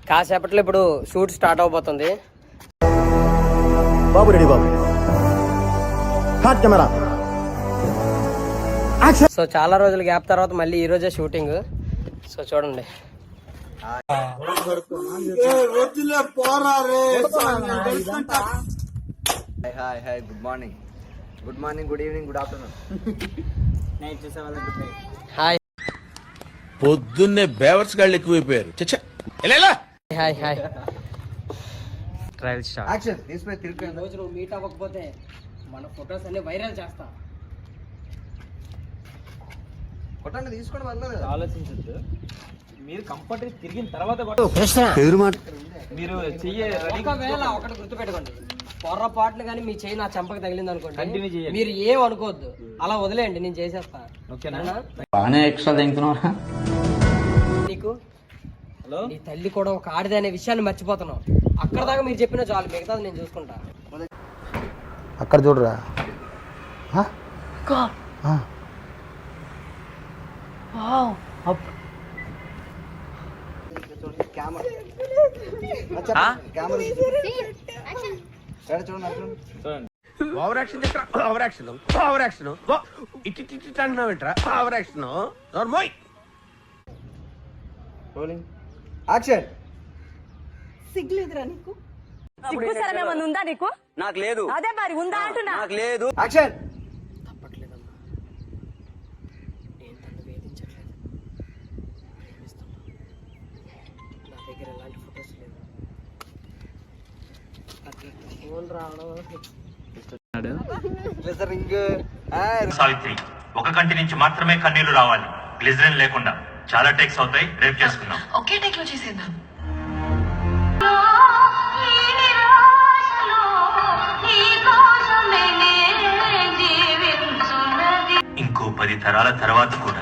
కాసేపట్లో ఇప్పుడు shoot start అవబోతుంది. బాబు రెడీ బాబు. కెమెరా. సో చాలా రోజుల గ్యాప్ తర్వాత మళ్ళీ ఈ రోజే షూటింగ్. సో చూడండి. Hi good morning, good evening, good afternoon. Hi పొద్దున్నే బేవర్స్ గాళ్ళు ఎక్కువైపోయారు. Hi hi. యాక్షన్ తీసుకుని తిరిగి రోజు నువ్వు మీట్ అవ్వకపోతే మన ఫొటోస్ అన్ని వైరల్ చేస్తా. కొట్టండి, తీసుకోండి, వదలలేదు. ఆలోచించద్దు, మీరు కంఫర్ట్ తిరిగిన తర్వాత మీరు ఒకవేళ ఒకటి గుర్తుపెట్టుకోండి, పొర్రపాట్లు కానీ మీ చేయి నా చెంపకి తగిలింది అనుకోండి, కంటిన్యూ చేయండి. మీరు ఏం అనుకోవద్దు, అలా వదిలేయండి, నేను చేసేస్తా. బాగానే ఎక్స్ట్రా తింటున్నా. నీకు నీ తల్లి కూడా ఒక ఆడిదే అనే విషయాన్ని మర్చిపోతున్నావు. అక్కడ దాకా మీరు చెప్పిన చాలు, మిగతాది నేను చూసుకుంటా. అక్కడ చూడరా. Over action over action over action ఇటు అంటున్నావేంట్రా? ఓవర్ యాక్షన్ నోర్మోయ్. Rolling action. సిగ్గులేదురా నీకు? ఉందా నీకు? నాకు లేదు. అదే మరి ఉందా అంటున్నా. నాకు లేదు. యాక్షన్. తప్పట్లేదమ్మా, నేను తను వేధించట్లేదు, ప్రేమిస్తున్నా. నా దగ్గర ఎలాంటి ఫొటోస్ లేవు. ఫోన్ రావడం సావిత్రి, ఒక కంటి నుంచి మాత్రమే కన్నీళ్లు రావాలి, గ్లిజరిన్ లేకుండా. చాలా టేక్స్ అవుతాయి, రేపు చేసుకుందాం. ఒకే టేక్ లో చేసేద్దాం. ఇంకో 10 తరాల తర్వాత కూడా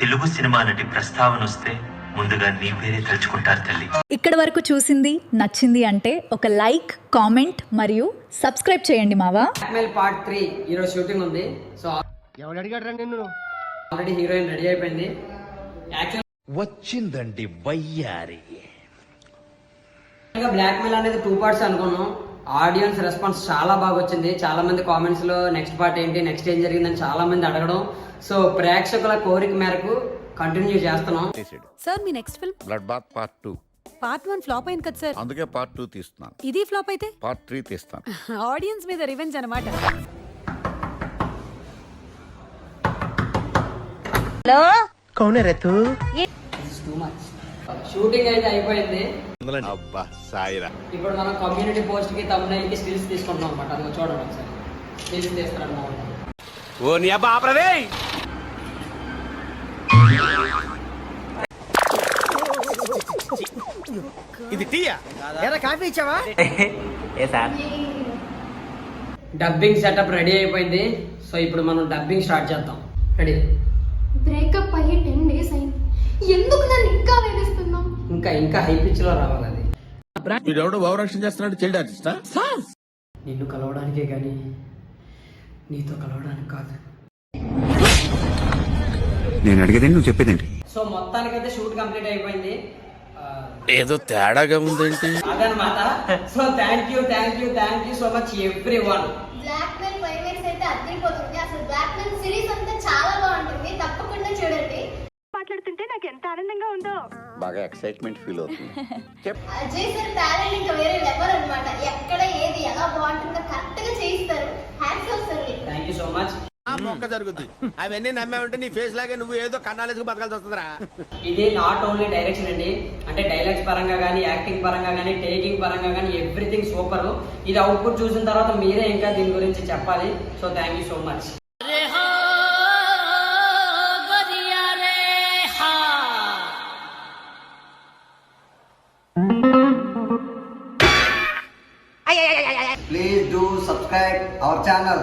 తెలుగు సినిమా నటి ప్రస్తావన వస్తే ముందుగా నీ పేరే తలుచుకుంటారు తల్లి. ఇక్కడ వరకు చూసింది నచ్చింది అంటే ఒక లైక్, కామెంట్ మరియు సబ్స్క్రైబ్ చేయండి మావా. బ్లాక్మెయిల్ పార్ట్ 3 ఈరోజు షూటింగ్ ఉంది. సో ఎవడు అడిగాడు నిన్ను? ఆల్రెడీ హీరోయిన్ రెడీ అయిపోయింది. వచ్చిందండి వయ్యారి. బ్లాక్మెయిల్ అనేది 2 పార్ట్స్ అనుకున్నాం. ఆడియన్స్ రెస్పాన్స్ చాలా బాగా వచ్చింది. చాలా మంది కామెంట్స్ లో నెక్స్ట్ పార్ట్ ఏంటి, నెక్స్ట్ ఏం జరిగిందని చాలా మంది అడగడం. సో ప్రేక్షకుల కోరిక మేరకు కంటిన్యూ చేస్తున్నాం. సార్ మీ next film blood bath part 2. Part 1 flop అయింది కదా సార్, అందుకే పార్ట్ 2 తీస్తున్నాను. ఇది ఫ్లాప్ అయితే పార్ట్ 3 తీస్తాను. ఆడియన్స్ మీద రివెంజ్ అన్నమాట. షూటింగ్ అయితే అయిపోయింది. అబ్బా సాయిరా. ఇప్పుడు మనం కమ్యూనిటీ పోస్ట్ కి thumbnail కి స్టిల్స్ తీసుకుంటున్నాం అన్నమాట. అది చూడండి ఒకసారి, స్టిల్స్ తీస్తారన్నమాట. ఓ నీ అబ్బా ఆపరదే. ఇది టీయా? కాఫీ ఇచ్చావా? డబ్బింగ్ సెటప్ రెడీ అయిపోయింది. సో ఇప్పుడు మనం డబ్బింగ్ స్టార్ట్ చేద్దాం. రెడీ? బ్రేకప్ అయ్యి 10 days అయింది, ఎందుకు నన్ను ఇంకా వేధిస్తున్నావు? ఇంకా హై పిచ్ లో రావాలి. అది వీడెవడో ఓవర్ యాక్షన్ చేస్తున్నాడు, చైల్డ్ ఆర్టిస్టా? నిన్ను కలవడానికే కానీ నీతో కలవడానికి కాదు. నేను అడిగేది నువ్వు చెప్పేదేంటి? సో మొత్తానికైతే షూట్ కంప్లీట్ అయిపోయింది. ఏదో తేడాగా ఉందేంటి? అదనమాట. So thank you so much everyone. Blackmail climax అయితే అదిరిపోతుంది. అసలు బ్లాక్మెయిల్ సిరీస్ అంతా చాలా బాగుంటుంది, తప్పకుండా చూడండి. మాట్లాడుతుంటే నాకు ఎంత ఆనందంగా ఉందో, బాగా ఎక్సైట్మెంట్ ఫీల్ అవుతుంది. అజయ్ సార్ టాలెంట్ ఇంకా వేరే లెవెల్ అన్నమాట. ఎక్కడ ఏది ఎలా బాగుంటుందో కరెక్ట్ గా చేయిస్తారు. Hands of sir. Thank you so much. మొక్క జరుగుద్ది. అవన్నీ నమ్మే ఉంటే నీ ఫేస్ లాగే నువ్వు ఏదో కన్నాలేసుకు బతకాల్సి వస్తుందిరా. ఇది నాట్ ఓన్లీ డైరెక్షన్ అండి, అంటే డైలాగ్స్ పరంగా కానీ, యాక్టింగ్ పరంగా కానీ, టేకింగ్ పరంగా కానీ ఎవ్రీథింగ్ సూపర్. ఇది అవుట్పుట్ చూసిన తర్వాత మీరే ఇంకా దీని గురించి చెప్పాలి. So thank you so much. Please do subscribe our channel.